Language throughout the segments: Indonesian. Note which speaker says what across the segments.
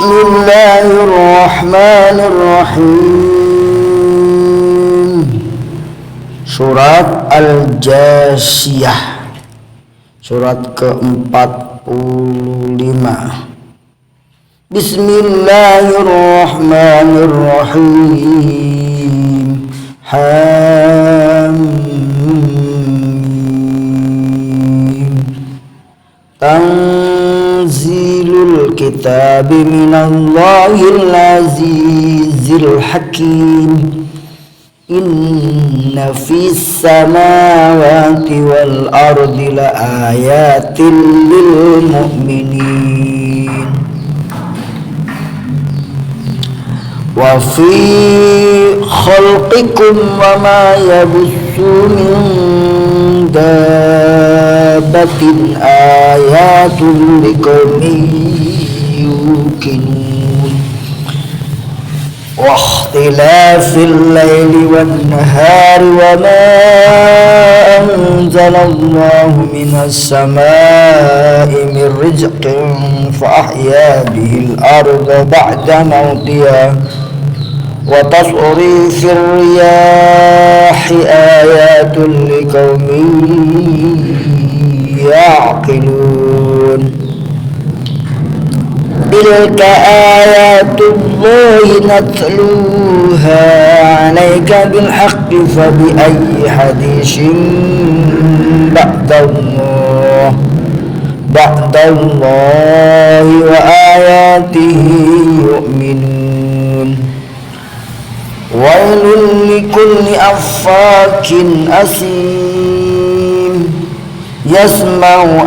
Speaker 1: Bismillahirrahmanirrahim. Surat Al-Jasiyah, surat ke-45. Bismillahirrahmanirrahim. Hamim. Tanzilul kitabi minallahil azizil hakim. Inna fis samawati wal ardi la ayatin lil mu'minin. Wa fi khalqikum wa ma yabussu min dabbatin ayatun liqaumin yuqinun. Wa ikhtilafil laili wan nahari wa ma anzalallahu minas samaa'i min rizqin fa ahya bihil arda ba'da mawtiha wa tasrifir riyahi ayatun liqaumin ya'qilun. Tilka ayatullahi natluha 'alaika bil haqqi fa bi ayyi haditsin ba'dallahi wa ayatihi yu'minun. Wailul likulli affakin asim yasma'u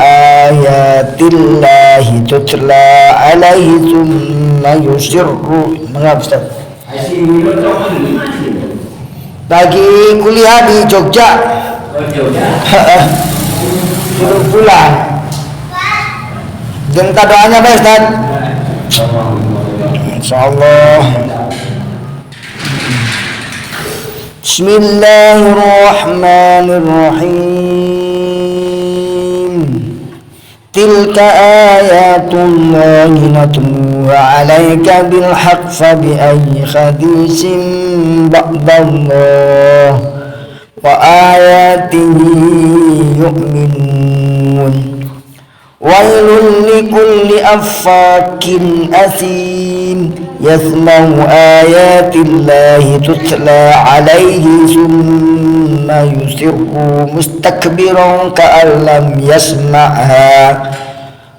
Speaker 1: ayatillahi tutla alaihi thumma yusirru. Mengapa Ustaz? Lagi kuliah di Jogja. Sudah pulang. Minta doanya Pak Ustaz. Insyaallah. Bismillahirrahmanirrahim. Tilka ayatullahi natluha 'alaika bil haqq fa bi ayyi haditsin ba'dallah wa ayatihi yu'minun. Wailul likulli affakin asim yasma'u ayatillahi tutla alaihi summa yusirru mustakbiran ka'an lam yasma'ha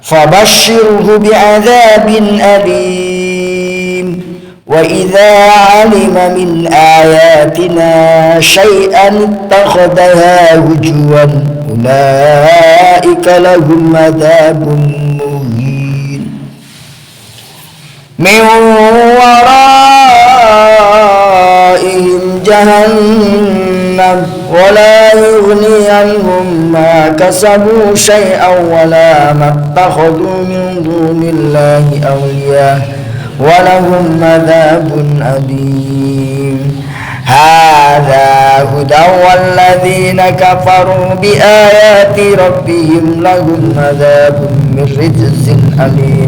Speaker 1: fabashshirhu bi'adzabin alim. Wa idza 'alima min ayatina shay'an ittakhadhaha hujwan ulaika lahum adzabun muhin min waraihim jahannam wa la yughni anhum ma kasabu shay'an wa la mattakhadhu min dunillahi awliya wa lahum adzabun alim. Hadza hudan walladzina kafaru biayati rabbihim lahum adzabun min rijzin alim.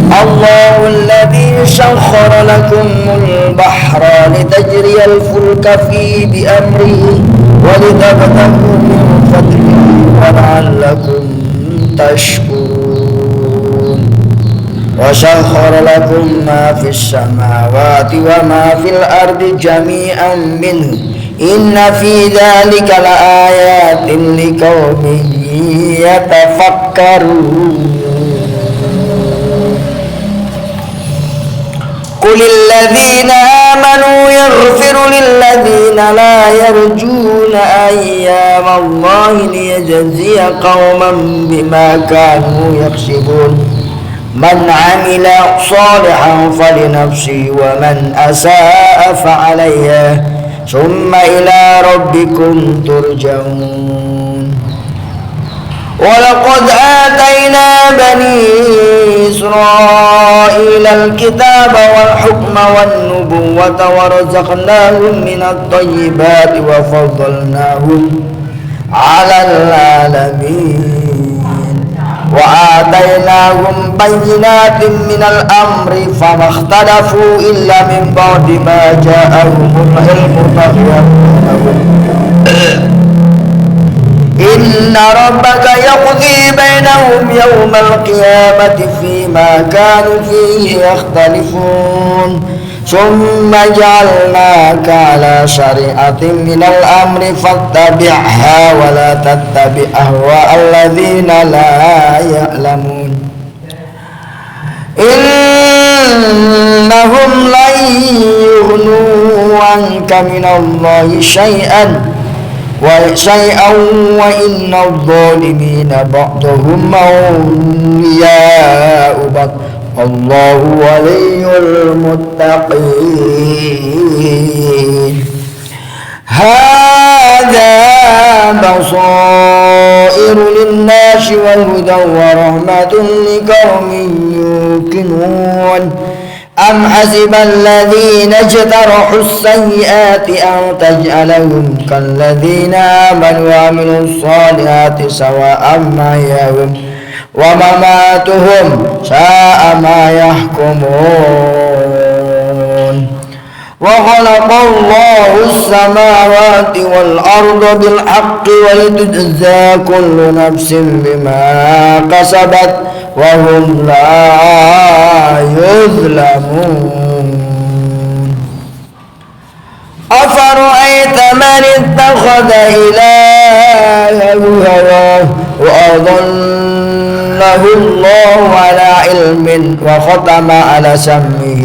Speaker 1: Allahu alladzi sakhkhara lakumul bahra litajriyal fulka fihi bi amrihi wa litabtaghu min fadlihi wa la'allakum tashkurun. Wa sakhkhara lakum ma fis samawati wa ma fil ardi jami'an minhu inna fi dzalika laayatin liqaumin yatafakkarun. Qulil ladzina amanu yaghfiru lil ladzina la yarjuna ayyamallahi liyajziya qauman bima kanu yaksibun. Man 'amila shalihan falinafsihi wa man asaa fa 'alayha thumma ila rabbikum turja'un. Wa laqad atayna bani Israila al-kitaba wal hukma wan nubuwwata wa razaqnahum minat thayyibati wa faddalnahum على العالمين وآتيناهم بينات من الأمر فما اختلفوا إلا من بعد ما جاءهم العلم بغيا بينهم إن ربك يقضي بينهم يوم القيامة فيما كانوا فيه يختلفون ثم جعلناك على شريعة من الأمر فاتبعها ولا تتبع أهواء الذين لا يعلمون إنهم لن يغنوا عنك من الله شيئا وإن الظالمين بعضهم أولياء بعض الله ولي المتقين هذا بصائر للناس وهدى ورحمة لقوم يوقنون أم حسب الذين اجترحوا السيئات أن تجعلهم كالذين آمنوا وعملوا الصالحات سواء محياهم ومماتهم ساء ما يحكمون وخلق الله السماوات والأرض بالحق ولتجزى كل نفس بما كسبت وهم لا يظلمون أفرأيت من اتخذ إلهه هواه وأضله الله على علم وختم على سمعه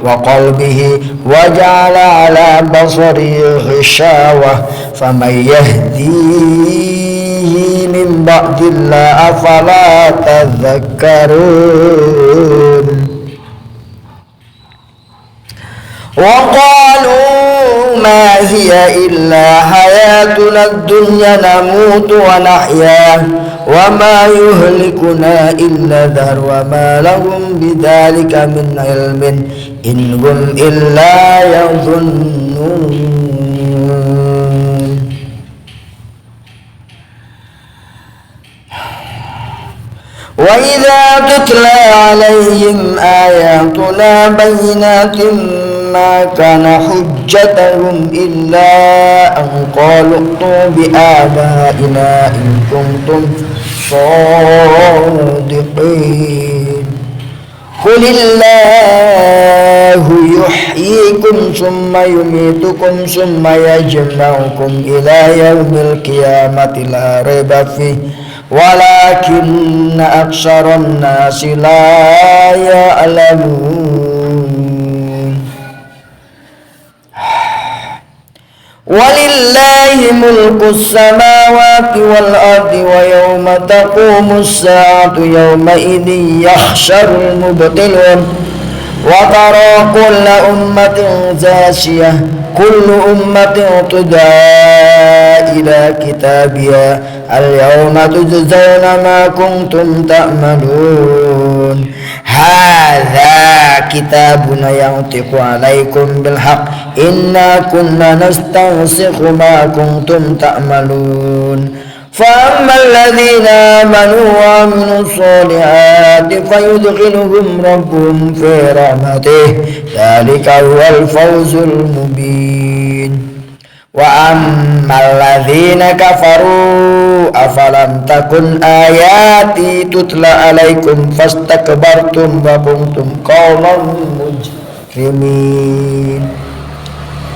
Speaker 1: وقلبه وجعل على بصره غشاوة فمن يهديه من بعد الله أفلا تذكرون وقالوا ما هي إلا حياتنا الدنيا نموت ونحيا وما يهلكنا إلا الدهر وما لهم بذلك من علم إن هم إلا يظنون وإذا تتلى عليهم آياتنا بينات ما كان حجتهم إلا أن قالوا ائتوا بآبائنا إن كنتم صادقين قل الله يحييكم ثم يميتكم ثم يجمعكم إلى يوم القيامة لا ريب فيه ولكن أكثر الناس لا يعلمون ولله ملك السماوات والأرض ويوم تقوم الساعة يومئذ يحشر المبطلون وترى كل أمة جاثية كل أمة تدعى إلى كتابها اليوم تجزون ما كنتم تعملون هذا كتابنا ينطق عليكم بالحق إنا كنا نستنسخ ما كنتم تعملون فأما الذين آمنوا وعملوا الصالحات فيدخلهم ربهم في رحمته ذلك هو الفوز المبين وأما الذين كفروا أفلم تكن آياتي تتلى عليكم فاستكبرتم وكنتم قوما مجرمين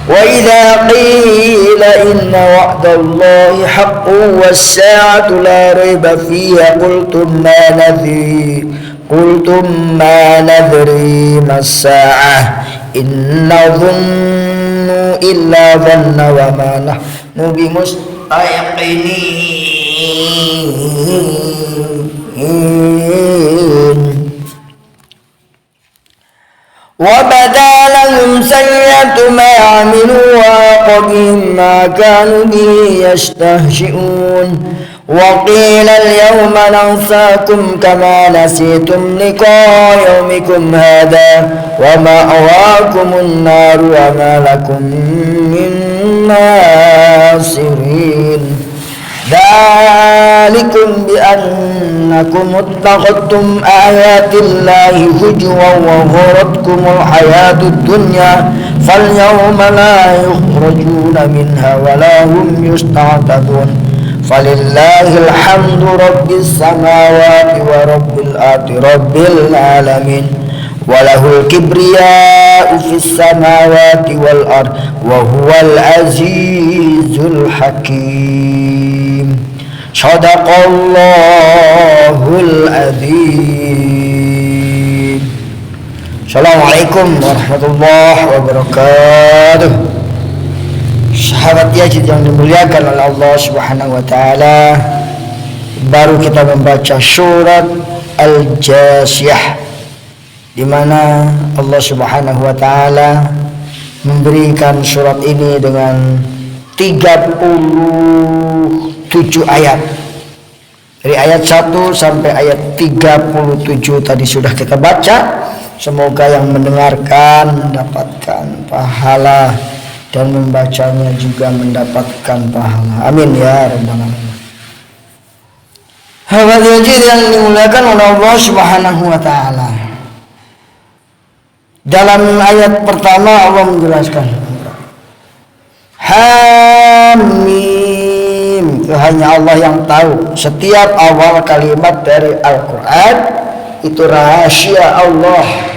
Speaker 1: وإذا قيل إن وعد الله حق والساعة لا ريب فيها قلتم ما ندري ما الساعة إن نظن إلا ظن وما نحن بمستيقنين وبدا لهم سيئة ما عملوا وحاق بهم ما كانوا به يستهزئون وقيل اليوم ننساكم كما نسيتم لقاء يومكم هذا ومأواكم النار وما لكم من ناصرين Dzalikum bi annakum ittakhadtum ayatillahi hujwan wa gharatkumul hayatud dunya fal yawma la yukhrajuna minha wa la hum yusta'tabun. Falillahil hamdu rabbis samawati wa rabbil ardi rabbil alamin. Walahul kibriya'u fis samawati wal ard wa huwal azizul hakim. Shadaqallahul adzim. Assalamualaikum warahmatullahi wabarakatuh. Sahabat Yazid yang dimuliakan oleh Allah Subhanahu wa taala, baru kita membaca surat Al-Jasiyah, di mana Allah Subhanahu wa taala memberikan surat ini dengan 37 ayat. Dari ayat 1 sampai ayat 37 tadi sudah kita baca. Semoga yang mendengarkan mendapatkan pahala dan membacanya juga mendapatkan pahala. Amin ya rabbal alamin. Hadirin yang dimuliakan oleh Allah Subhanahu wa taala. Dalam ayat pertama Allah menjelaskan Hamim, itu hanya Allah yang tahu. Setiap awal kalimat dari Al-Quran itu rahasia Allah.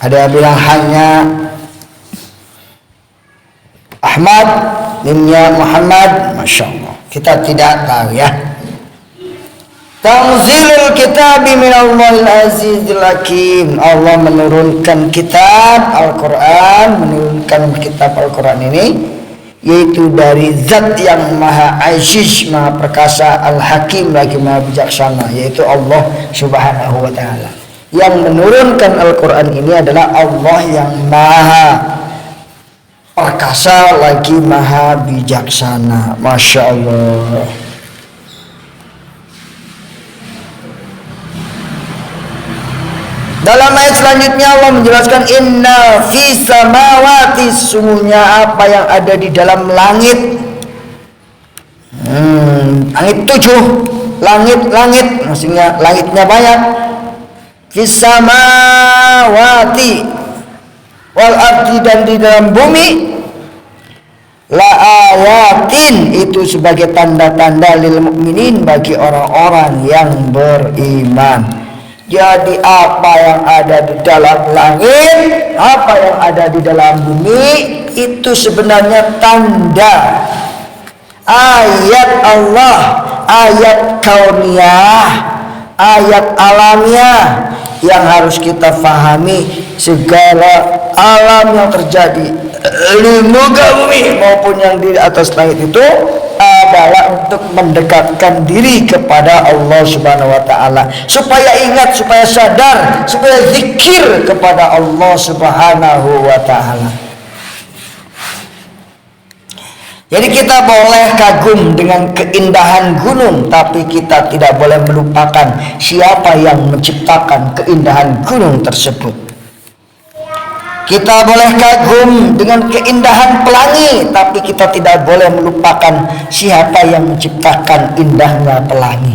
Speaker 1: Ada yang bilang hanya Ahmad, mimnya Muhammad, Masya Allah. Kita tidak tahu ya. Tanzilul kitabi minallahil azizil hakim. Allah menurunkan kitab Al-Quran, menurunkan kitab Al-Quran ini yaitu dari zat yang maha aziz, maha perkasa, al-hakim, lagi maha bijaksana, yaitu Allah Subhanahu wa ta'ala. Yang menurunkan Al-Quran ini adalah Allah yang maha perkasa, lagi maha bijaksana. Masya Allah. Dalam ayat selanjutnya Allah menjelaskan inna fi samawati, sungguhnya apa yang ada di dalam langit. Langit 7, langit, maksudnya langitnya banyak. Fi samawati wal ardi, dan di dalam bumi. La ayatin, itu sebagai tanda-tanda lil mukminin, bagi orang-orang yang beriman. Jadi apa yang ada di dalam langit, apa yang ada di dalam bumi, itu sebenarnya tanda, ayat Allah, ayat kauniyah, ayat alamiah yang harus kita fahami. Segala alam yang terjadi di muka bumi maupun yang di atas langit itu adalah untuk mendekatkan diri kepada Allah Subhanahu wa ta'ala, supaya ingat, supaya sadar, supaya zikir kepada Allah Subhanahu wa ta'ala. Jadi kita boleh kagum dengan keindahan gunung, tapi kita tidak boleh melupakan siapa yang menciptakan keindahan gunung tersebut. Kita boleh kagum dengan keindahan pelangi, tapi kita tidak boleh melupakan siapa yang menciptakan indahnya pelangi.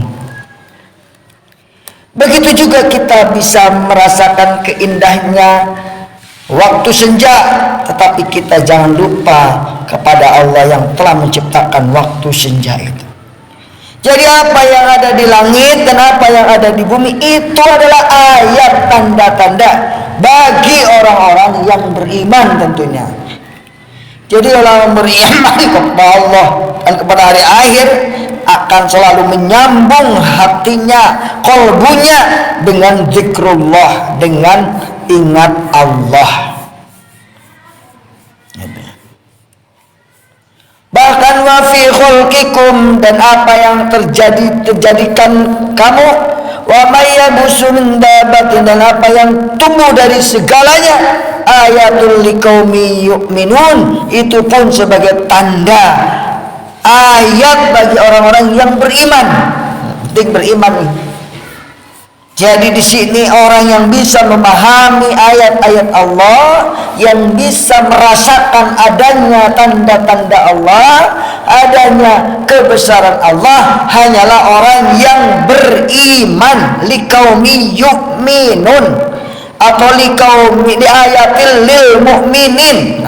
Speaker 1: Begitu juga kita bisa merasakan keindahnya waktu senja, tetapi kita jangan lupa kepada Allah yang telah menciptakan waktu senja itu. Jadi apa yang ada di langit dan apa yang ada di bumi itu adalah ayat, tanda-tanda bagi orang-orang yang beriman tentunya. Jadi orang beriman kepada Allah dan kepada hari akhir akan selalu menyambung hatinya, kolbunya dengan zikrullah, dengan ingat Allah. Bahkan wa fi khulqikum, dan apa yang terjadikan kamu, wa may yabusu min dabatin, dan apa yang tumbuh dari segalanya, ayatul liqaumi yu'minun, itu pun sebagai tanda, ayat bagi orang-orang yang beriman. Penting beriman nih. Jadi di sini orang yang bisa memahami ayat-ayat Allah, yang bisa merasakan adanya tanda-tanda Allah, adanya kebesaran Allah hanyalah orang yang beriman, liqaumi yu'minun atau liqaumi di ayatil lil mu'minin.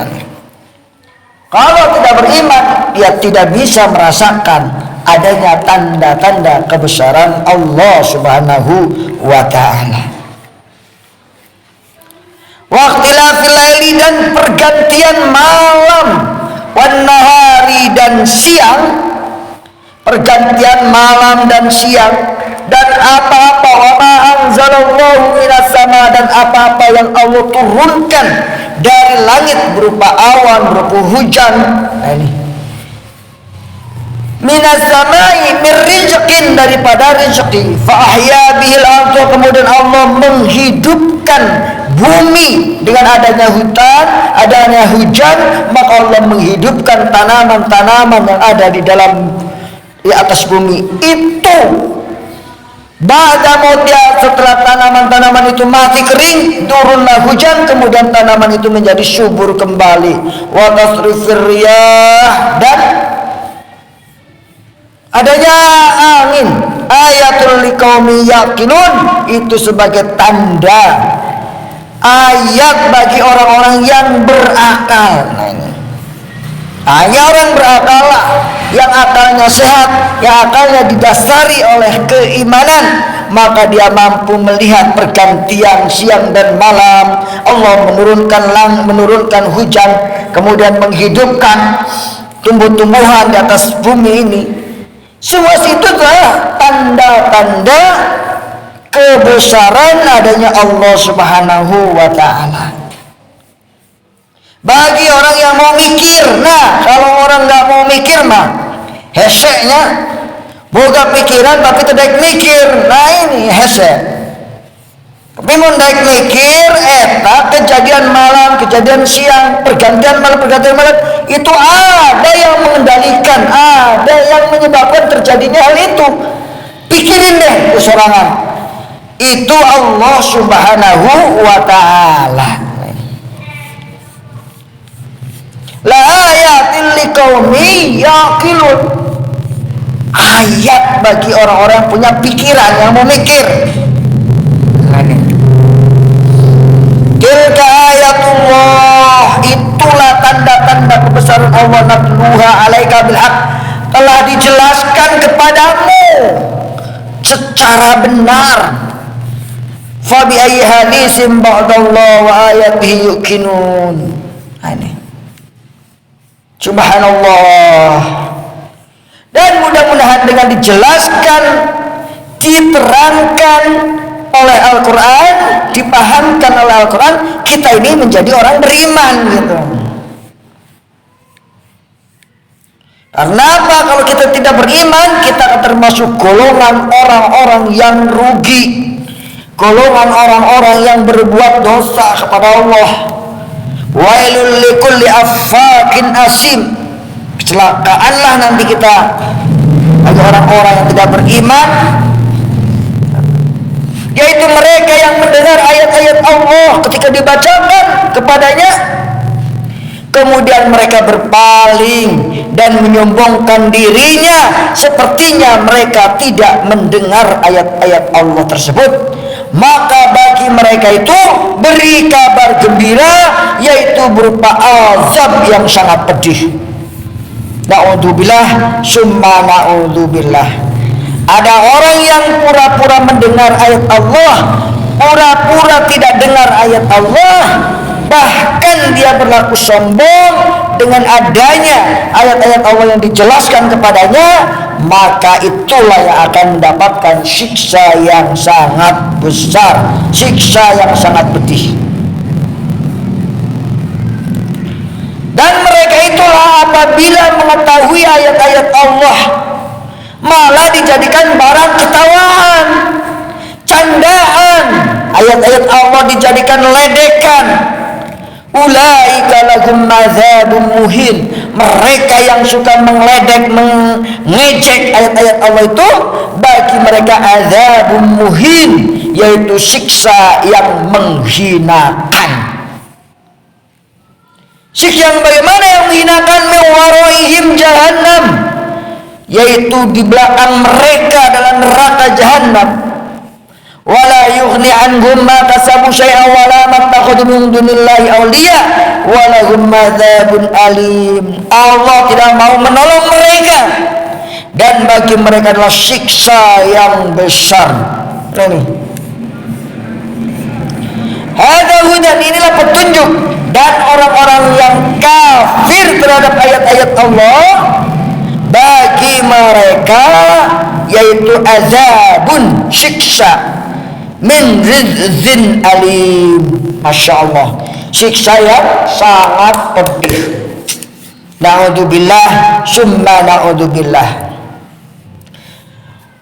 Speaker 1: Kalau tidak beriman, dia tidak bisa merasakan adanya tanda-tanda kebesaran Allah Subhanahu wa ta'ala. Waqtilafil laili, dan pergantian malam, wan nahari, dan siang, pergantian malam dan siang, dan apa-apa wa ma anzalallahu minas sama, dan apa-apa yang Allah turunkan dari langit berupa awan, berupa hujan. Ini minas samai, min rizqin, daripada rezeki, fa ahya bihil ardh, kemudian Allah menghidupkan bumi dengan adanya hutan, adanya hujan, maka Allah menghidupkan tanaman-tanaman yang ada di atas bumi itu. Ba'da mautnya, setelah tanaman-tanaman itu mati kering, turunlah hujan, kemudian tanaman itu menjadi subur kembali. Wa tasrifir riyah, dan adanya angin, ayatul liqaumi yaqilun, itu sebagai tanda, ayat bagi orang-orang yang berakal. Nah, ini hanya orang berakal lah, yang akalnya sehat, yang akalnya didasari oleh keimanan, maka dia mampu melihat pergantian siang dan malam. Allah menurunkan hujan, kemudian menghidupkan tumbuh-tumbuhan di atas bumi ini. Semua itu adalah tanda-tanda kebesaran adanya Allah Subhanahu wa ta'ala. Bagi orang yang mau mikir, nah kalau orang nggak mau mikir mah heseknya, boga pikiran tapi tidak mikir, nah ini hesek. Tapi mau naik mikir, kejadian malam, kejadian siang, pergantian malam, itu ada yang mengendalikan, ada yang menyebabkan terjadinya hal itu. Pikirin deh kesorangan. Itu Allah Subhanahu wa ta'ala. La ayatil liqaumi yaqilun, ayat bagi orang-orang punya pikiran yang mau mikir. Tilka ayatullah, itulah tanda-tanda kebesaran Allah, natluha alaika bil haq, telah dijelaskan kepadamu secara benar. Fa bi ayyi hadisin ba'dallah wa ayatihi yuqinun. Ini subhanallah. Dan mudah-mudahan dengan dijelaskan, diterangkan oleh Al-Quran, dipahamkan oleh Al-Quran, kita ini menjadi orang beriman gitu. Karena apa? Kalau kita tidak beriman, kita akan termasuk golongan orang-orang yang rugi, golongan orang-orang yang berbuat dosa kepada Allah. Wailul likulli affakin asim, kecelakaanlah nanti kita bagi orang-orang yang tidak beriman, yaitu mereka yang mendengar ayat-ayat Allah ketika dibacakan kepadanya, kemudian mereka berpaling dan menyombongkan dirinya sepertinya mereka tidak mendengar ayat-ayat Allah tersebut. Maka bagi mereka itu beri kabar gembira, yaitu berupa azab yang sangat pedih. Na'udzubillah summa na'udzubillah. Ada orang yang pura-pura mendengar ayat Allah, pura-pura tidak dengar ayat Allah, bahkan dia berlaku sombong dengan adanya ayat-ayat Allah yang dijelaskan kepadanya, maka itulah yang akan mendapatkan siksa yang sangat besar, siksa yang sangat pedih. Dan mereka itulah apabila mengetahui ayat-ayat Allah malah dijadikan barang ketawaan, candaan. Ayat-ayat Allah dijadikan ledekan. Ulaika lahum azabun muhin. Mereka yang suka mengledek, mengejek ayat-ayat Allah itu, bagi mereka azabun muhin, yaitu siksa yang menghinakan. Siksa yang bagaimana? Yang menghinakan, mewaroihim jahannam, yaitu di belakang mereka adalah neraka jahannam. Wala yughni anhum ma kasabu syai'an wala mattakhadhu min dunillahi awliya walahum adzabun alim. Allah tidak mau menolong mereka dan bagi mereka adalah siksa yang besar. Ini hadza hudan, inilah petunjuk. Dan orang-orang yang kafir terhadap ayat-ayat Allah, bagi mereka yaitu azabun, siksa, min rizin alim. Masya Allah, siksa yang sangat pedih. Na'udzubillah summa na'udzubillah.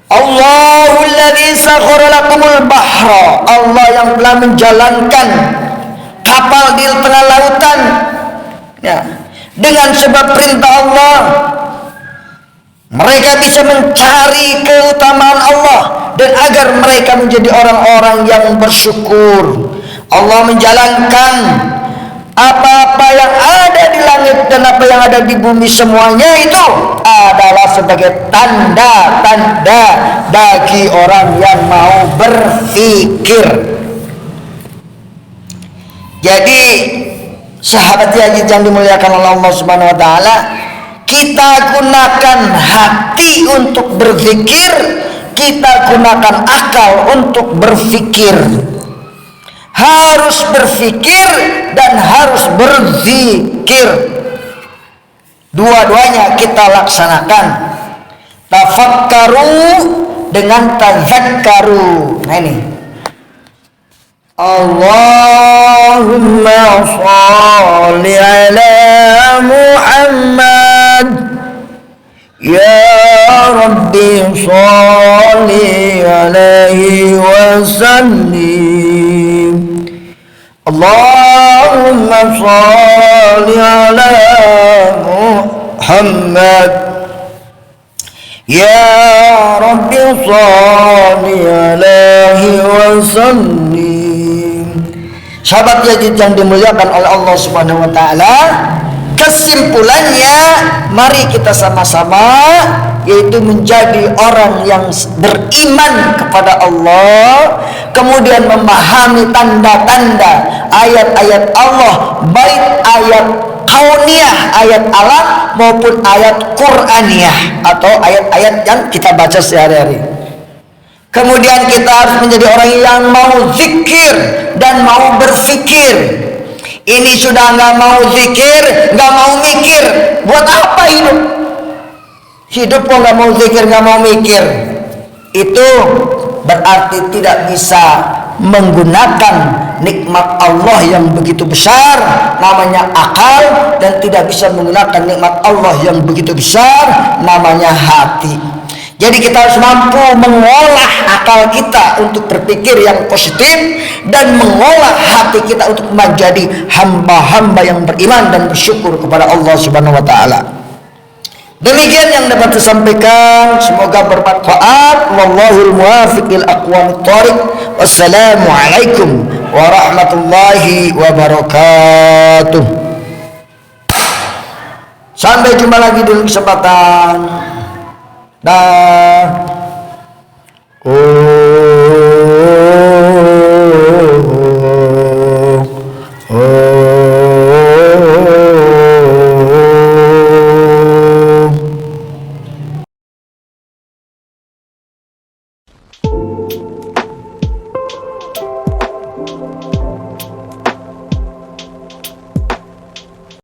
Speaker 1: Allahul ladzi sakhkhara lakumul bahra, Allah yang telah menjalankan kapal di tengah lautan, ya, dengan sebab perintah Allah mereka bisa mencari keutamaan Allah dan agar mereka menjadi orang-orang yang bersyukur. Allah menjalankan apa-apa yang ada di langit dan apa yang ada di bumi, semuanya itu adalah sebagai tanda-tanda bagi orang yang mau berpikir. Jadi sahabat yang dimuliakan oleh Allah Subhanahu wa taala, kita gunakan hati untuk berzikir, kita gunakan akal untuk berpikir. Harus berpikir dan harus berzikir. Dua-duanya kita laksanakan. Tafakkaru dengan tazakkaru. Nah ini. Allahumma shalli ala Muhammad, ya Rabbi shalli alaihi wa sallim. Allahumma shalli ala Muhammad, ya Rabbi shalli alaihi wa sallim. Sahabat yang dimuliakan oleh Allah Subhanahu wa taala, kesimpulannya mari kita sama-sama yaitu menjadi orang yang beriman kepada Allah, kemudian memahami tanda-tanda ayat-ayat Allah, baik ayat kauniyah, ayat alam maupun ayat Qur'aniyah atau ayat-ayat yang kita baca sehari-hari. Kemudian kita harus menjadi orang yang mau zikir dan mau berfikir. Ini sudah nggak mau zikir, nggak mau mikir, buat apa hidup? Hidup kok nggak mau zikir, nggak mau mikir, itu berarti tidak bisa menggunakan nikmat Allah yang begitu besar, namanya akal, dan tidak bisa menggunakan nikmat Allah yang begitu besar, namanya hati. Jadi kita harus mampu mengolah akal kita untuk berpikir yang positif dan mengolah hati kita untuk menjadi hamba-hamba yang beriman dan bersyukur kepada Allah Subhanahu wa taala. Demikian yang dapat saya sampaikan, semoga bermanfaat. Wallahul muwaffiq lil aqwamit thoriq. Wassalamualaikum warahmatullahi wabarakatuh. Sampai jumpa lagi di kesempatan. Dah.